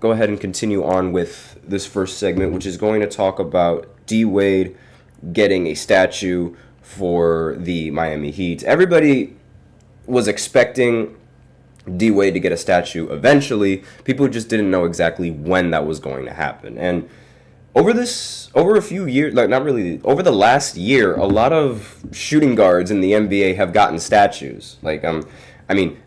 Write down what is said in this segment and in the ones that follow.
go ahead and continue on with this first segment, which is going to talk about D Wade getting a statue for the Miami Heat. Everybody was expecting D Wade to get a statue eventually. People just didn't know exactly when that was going to happen. And over a few years, like not really, over the last year, a lot of shooting guards in the NBA have gotten statues.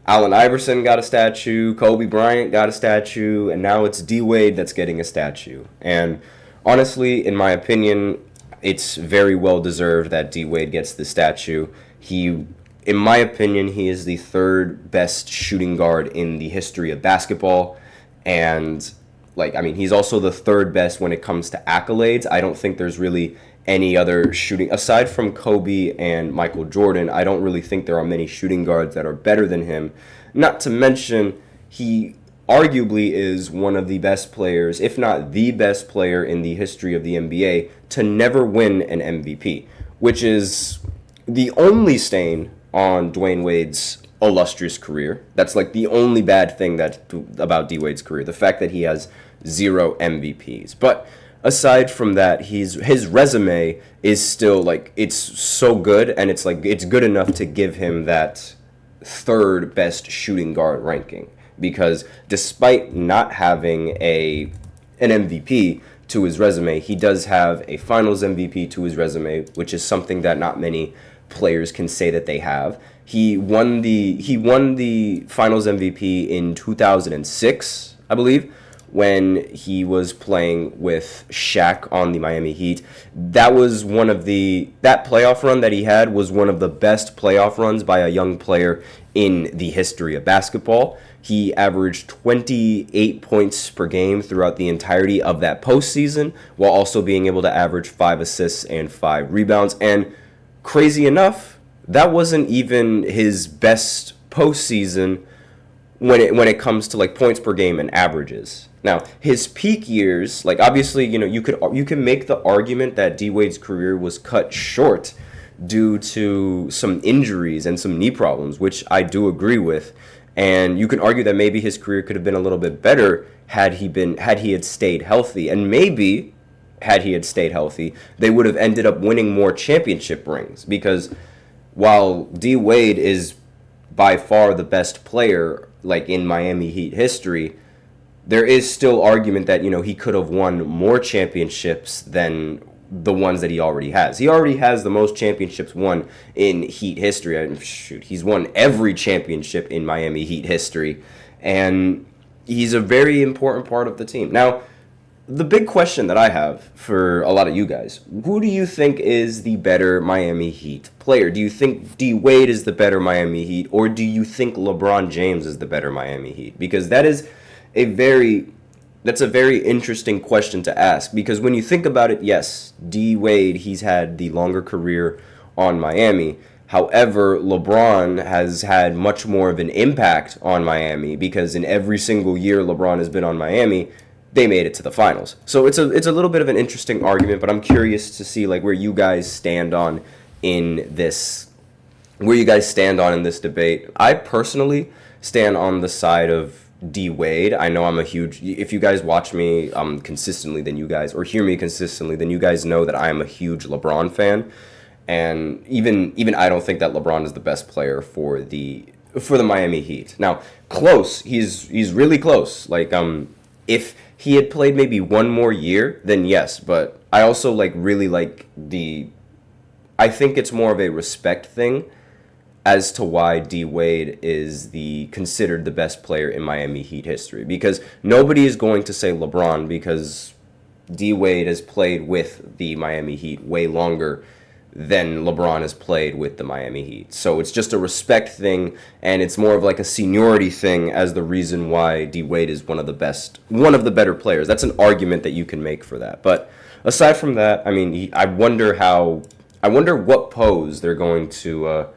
Allen Iverson got a statue, Kobe Bryant got a statue, and now it's D Wade that's getting a statue. And honestly, in my opinion, it's very well deserved that D Wade gets the statue. In my opinion, he is the third best shooting guard in the history of basketball, and he's also the third best when it comes to accolades. I don't think there's really any other shooting, aside from Kobe and Michael Jordan, I don't really think there are many shooting guards that are better than him. Not to mention, he arguably is one of the best players, if not the best player in the history of the NBA to never win an MVP, which is the only stain on Dwyane Wade's illustrious career. That's like the only bad thing about D Wade's career, the fact that he has 0 MVPs. But aside from that, his resume is still it's so good, and it's good enough to give him that third best shooting guard ranking, because despite not having an MVP to his resume, he does have a Finals MVP to his resume, which is something that not many players can say that they have. He won the Finals MVP in 2006, I believe, when he was playing with Shaq on the Miami Heat. That playoff run that he had was one of the best playoff runs by a young player in the history of basketball. He averaged 28 points per game throughout the entirety of that postseason, while also being able to average 5 assists and 5 rebounds. And crazy enough, that wasn't even his best postseason when it comes to points per game and averages. Now, his peak years, obviously, you can make the argument that D Wade's career was cut short due to some injuries and some knee problems, which I do agree with. And you can argue that maybe his career could have been a little bit better had he had stayed healthy. And maybe had he had stayed healthy, they would have ended up winning more championship rings, because while D Wade is by far the best player in Miami Heat history, there is still argument that he could have won more championships than the ones that he already has. He already has the most championships won in Heat history. He's won every championship in Miami Heat history, and he's a very important part of the team. Now, the big question that I have for a lot of you guys, who do you think is the better Miami Heat player? Do you think D Wade is the better Miami Heat, or do you think LeBron James is the better Miami Heat? Because that's a very interesting question to ask, because when you think about it, yes, D Wade, he's had the longer career on Miami. However, LeBron has had much more of an impact on Miami, because in every single year LeBron has been on Miami, they made it to the finals. So it's a little bit of an interesting argument, but I'm curious to see where you guys stand on in this debate. I personally stand on the side of D Wade. I know if you guys watch me consistently, then you guys, or hear me consistently, then you guys know that I am a huge LeBron fan. And even I don't think that LeBron is the best player for the Miami Heat. Now, close, he's really close. If he had played maybe one more year, then yes. But I also I think it's more of a respect thing as to why D Wade is considered the best player in Miami Heat history. Because nobody is going to say LeBron, because D Wade has played with the Miami Heat way longer than LeBron has played with the Miami Heat. So it's just a respect thing, and it's more of a seniority thing as the reason why D Wade is one of the better players. That's an argument that you can make for that. But aside from that, I wonder what pose they're going to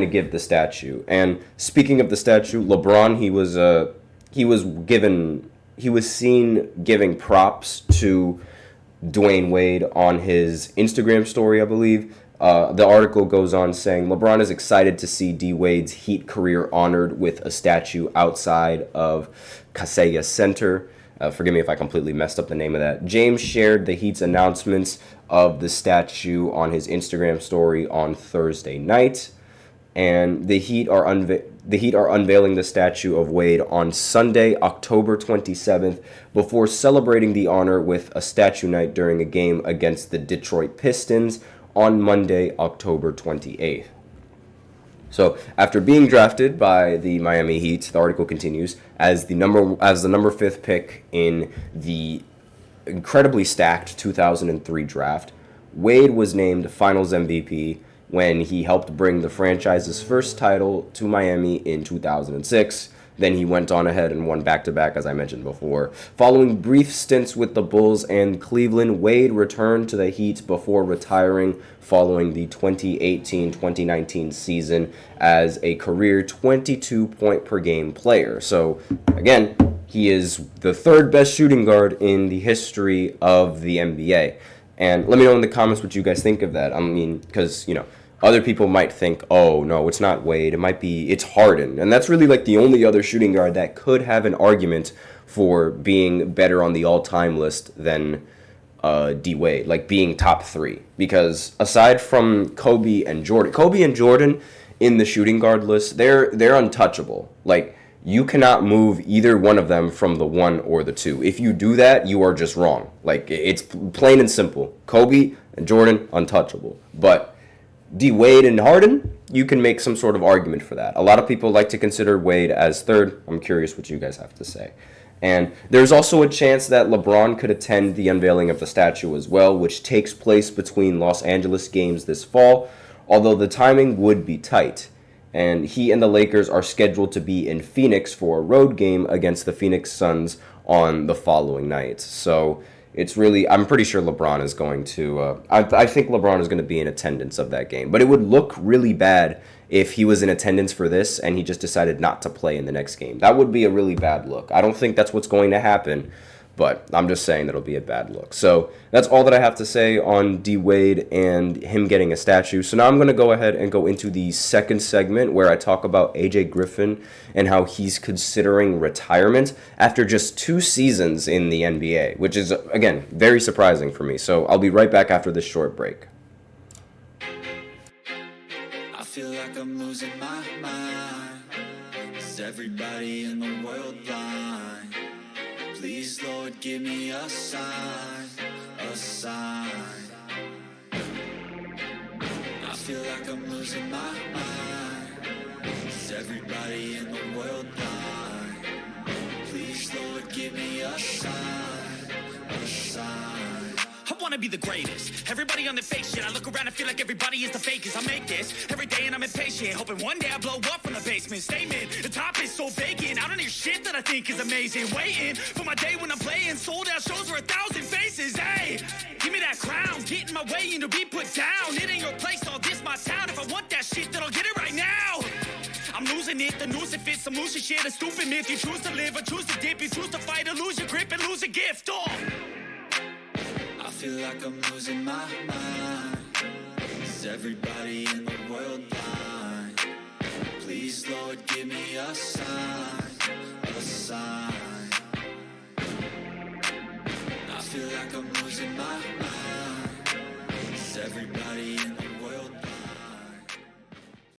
give the statue. And speaking of the statue, LeBron, he was seen giving props to Dwyane Wade on his Instagram story, I believe. The article goes on saying, LeBron is excited to see D Wade's Heat career honored with a statue outside of Kaseya Center. Forgive me if I completely messed up the name of that. James shared the Heat's announcements of the statue on his Instagram story on Thursday night, and the Heat are unveiling the statue of Wade on Sunday, October 27th, before celebrating the honor with a statue night during a game against the Detroit Pistons on Monday, October 28th. So, after being drafted by the Miami Heat, the article continues, as the number 5th pick in the incredibly stacked 2003 draft, Wade was named Finals MVP when he helped bring the franchise's first title to Miami in 2006. Then he went on ahead and won back-to-back, as I mentioned before. Following brief stints with the Bulls and Cleveland, Wade returned to the Heat before retiring following the 2018-2019 season as a career 22-point-per-game player. So, again, he is the third best shooting guard in the history of the NBA. And let me know in the comments what you guys think of that. I mean, because, other people might think, oh, no, it's not Wade. It's Harden. And that's really like the only other shooting guard that could have an argument for being better on the all-time list than D Wade, like being top 3. Because aside from Kobe and Jordan in the shooting guard list, they're untouchable. Like, you cannot move either one of them from the 1 or the 2. If you do that, you are just wrong. Like, it's plain and simple. Kobe and Jordan, untouchable. But D Wade and Harden, you can make some sort of argument for that. A lot of people like to consider Wade as third. I'm curious what you guys have to say. And there's also a chance that LeBron could attend the unveiling of the statue as well, which takes place between Los Angeles games this fall, although the timing would be tight. And he and the Lakers are scheduled to be in Phoenix for a road game against the Phoenix Suns on the following night. So it's really, I'm pretty sure LeBron is going to, I think LeBron is going to be in attendance of that game. But it would look really bad if he was in attendance for this and he just decided not to play in the next game. That would be a really bad look. I don't think that's what's going to happen, but I'm just saying that'll be a bad look. So that's all that I have to say on D Wade and him getting a statue. So now I'm going to go ahead and go into the second segment where I talk about AJ Griffin and how he's considering retirement after just 2 seasons in the NBA, which is, again, very surprising for me. So I'll be right back after this short break. I feel like I'm losing my mind. Is everybody in the world blind? Please, Lord, give me a sign, a sign. I feel like I'm losing my mind. Is everybody in the world blind? Please, Lord, give me a sign, a sign. I wanna be the greatest. Everybody on the fake shit. I look around and feel like everybody is the fakest. I make this every day and I'm impatient, hoping one day I blow up from the basement. Statement, the top is so vacant. I don't hear shit that I think is amazing. Waiting for my day when I'm playing sold out shows for 1,000 faces. Hey, give me that crown. Get in my way and to be put down. It ain't your place, all this my town. If I want that shit, then I'll get it right now. I'm losing it, the noose it fits, some losing shit, a stupid myth. You choose to live or choose to dip, you choose to fight or lose your grip and lose a gift. Oh. I feel like I'm losing my mind. Is everybody in the world blind? Please, Lord, give me a sign, a sign. I feel like I'm losing my mind. Is everybody